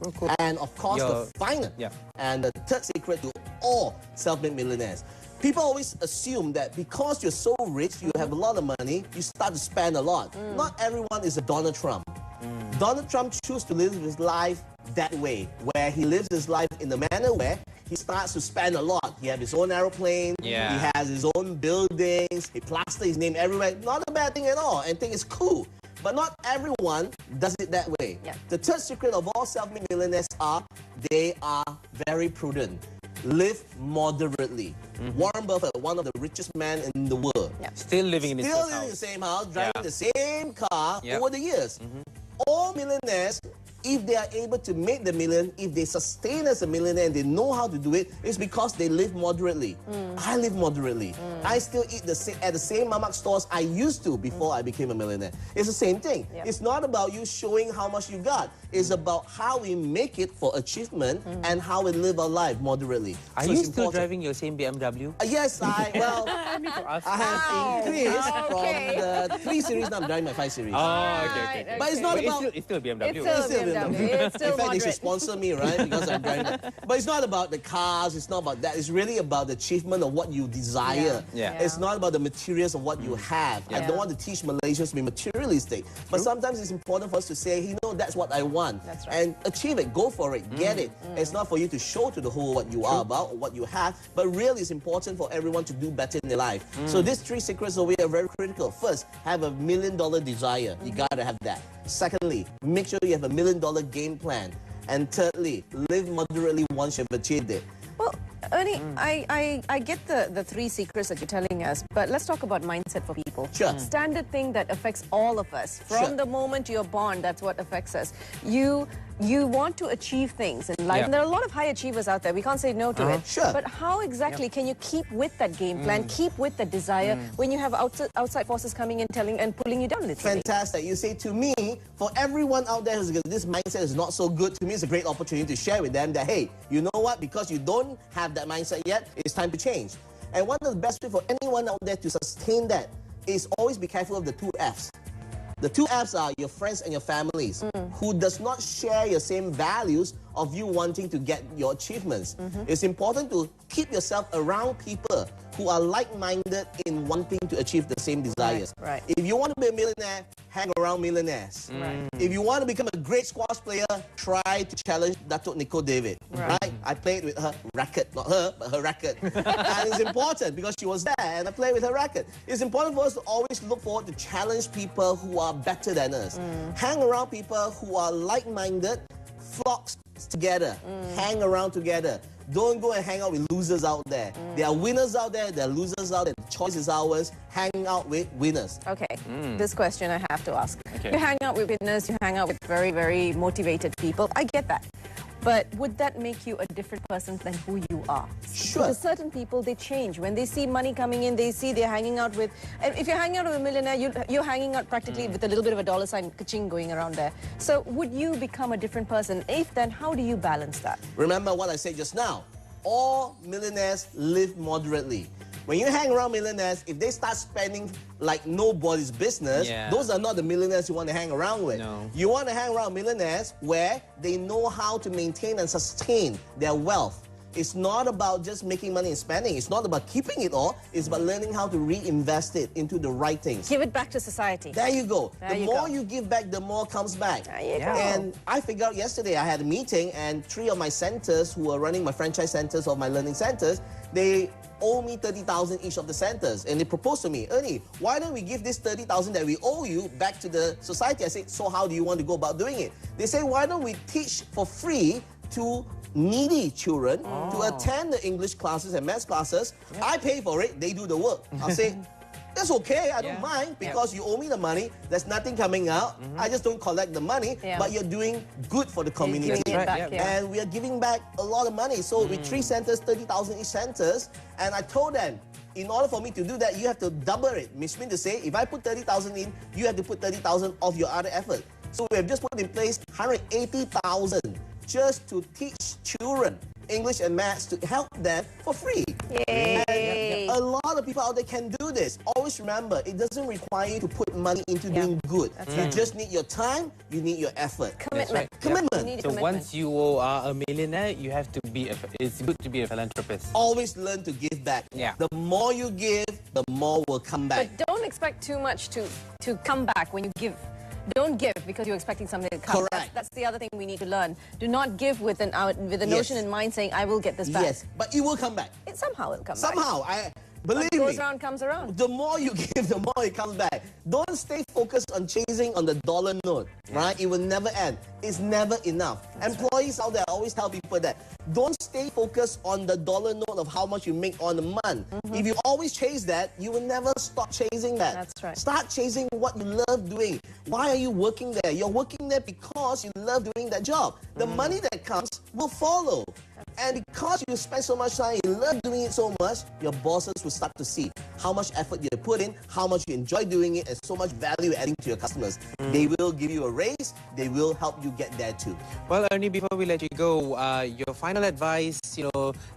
Oh, cool. And of course, the final and the third secret to all self-made millionaires. People always assume that because you're so rich, you have a lot of money, you start to spend a lot. Not everyone is a Donald Trump. Donald Trump chooses to live his life that way, where he lives his life in the manner where he starts to spend a lot. He has his own aeroplane, he has his own buildings, he plasters his name everywhere. Not a bad thing at all, and think it's cool. But not everyone does it that way. The third secret of all self-made millionaires they are very prudent. Live moderately. Warren Buffett, one of the richest men in the world. Still living in his house. Still in the same house, driving the same car over the years. All millionaires, if they are able to make the million, if they sustain as a millionaire and they know how to do it, it's because they live moderately. I live moderately. I still eat at the same mamak stores I used to before I became a millionaire. It's the same thing. It's not about you showing how much you got. It's about how we make it for achievement and how we live our life moderately. Are you still driving your same BMW? Yes, I have increased from the 3 Series, now I'm driving my 5 Series. Oh, okay. But it's not about... It's still a BMW. It's still a BMW. It's still in fact, moderate. they should sponsor me, right? Because I'm driving that. But it's not about the cars, it's not about that. It's really about the achievement of what you desire. It's not about the materials of what you have. I don't want to teach Malaysians to be materialistic. But sometimes it's important for us to say, you know, that's what I want. That's right. And achieve it, go for it, get it. It's not for you to show to the whole what you are about or what you have, but really it's important for everyone to do better in their life. So these 3 secrets over here are very critical. First, have a $1 million desire. You gotta have that. Secondly, make sure you have a $1 million game plan. And thirdly, live moderately once you've achieved it. Well, Ernie, I get the 3 secrets that you're telling us, but let's talk about mindset for people. Sure. Standard thing that affects all of us. From the moment you're born, that's what affects us. You want to achieve things in life. And there are a lot of high achievers out there. We can't say no to it. Sure. But how exactly can you keep with that game plan, keep with that desire when you have outside forces coming in, telling and pulling you down literally? Fantastic. You say to me, for everyone out there who's this mindset is not so good, to me it's a great opportunity to share with them that, hey, you know what? Because you don't have that mindset yet, it's time to change. And one of the best ways for anyone out there to sustain that is always be careful of the 2 Fs. The 2 Fs are your friends and your families who does not share your same values of you wanting to get your achievements. It's important to keep yourself around people who are like-minded in wanting to achieve the same desires. If you want to be a millionaire, hang around millionaires. If you want to become a great squash player, try to challenge Datuk Nicole David. I played with her racket, not her, but her racket. And it's important because she was there and I played with her racket. It's important for us to always look forward to challenge people who are better than us. Hang around people who are like-minded, flocks together, hang around together. Don't go and hang out with losers out there. There are winners out there, there are losers out there. The choice is ours. Hang out with winners. Okay, this question I have to ask. You hang out with winners, you hang out with very, very motivated people. I get that. But would that make you a different person than who you are? Sure. Because certain people, they change. When they see money coming in, they see they're hanging out with... And if you're hanging out with a millionaire, you're hanging out practically with a little bit of a dollar sign, ka-ching, going around there. So would you become a different person? If then, how do you balance that? Remember what I said just now. All millionaires live moderately. When you hang around millionaires, if they start spending like nobody's business, those are not the millionaires you want to hang around with. You want to hang around millionaires where they know how to maintain and sustain their wealth. It's not about just making money and spending. It's not about keeping it all. It's about learning how to reinvest it into the right things. Give it back to society. There you go. The more you give back, the more comes back. There you go. And I figured out yesterday, I had a meeting and 3 of my centers who are running my franchise centers or my learning centers, they owe me 30,000 each of the centers. And they proposed to me, Ernie, why don't we give this 30,000 that we owe you back to the society? I said, so how do you want to go about doing it? They say, why don't we teach for free to needy children to attend the English classes and maths classes. I pay for it, they do the work. I'll say, that's okay, I don't mind because you owe me the money, there's nothing coming out, I just don't collect the money, but you're doing good for the community. And we are giving back a lot of money. So with 3 centers, 30,000 each centers, and I told them, in order for me to do that, you have to double it. Which means to say, if I put 30,000 in, you have to put 30,000 of your other effort. So we have just put in place 180,000 just to teach children English and maths to help them for free. Yay. And A lot of people out there can do this. Always remember, it doesn't require you to put money into doing good. You just need your time, you need your effort. Commitment. Right. Commitment. You need So commitment. once you are a millionaire, you have to be. It's good to be a philanthropist. Always learn to give back. Yeah. The more you give, the more will come back. But don't expect too much to come back when you give. Don't give because you're expecting something to come. Correct. That's the other thing we need to learn. Do not give with the notion in mind saying, I will get this back. Yes, but it will come back. Somehow it'll come Somehow, believe back. What goes me. around comes around. The more you give, the more it comes back. Don't stay focused on chasing on the dollar note, right? It will never end. It's never enough. Employees out there, I always tell people that. Don't stay focused on the dollar note of how much you make on a month. If you always chase that, you will never stop chasing that. That's right. Start chasing what you love doing. Why are you working there? You're working there because you love doing that job. The money that comes will follow. And because you spend so much time, you love doing it so much, your bosses will start to see how much effort you put in, how much you enjoy doing it, and so much value adding to your customers. They will give you a raise. They will help you get there too. Well, Ernie, before we let you go, your final advice,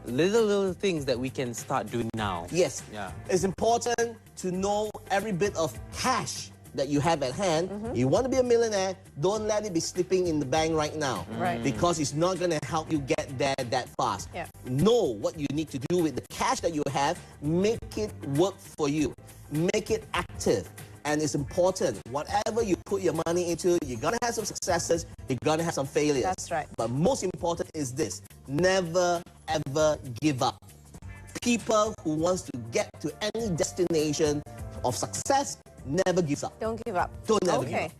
little things that we can start doing now. Yes. Yeah. It's important to know every bit of cash that you have at hand. You want to be a millionaire, don't let it be slipping in the bank right now. Right. Because it's not going to help you get there that fast. Yeah. Know what you need to do with the cash that you have. Make it work for you. Make it active. And it's important, whatever you put your money into, you're going to have some successes, you're going to have some failures. That's right. But most important is this: never, ever give up. People who wants to get to any destination of success never gives up. Don't give up. Don't never give Okay. up.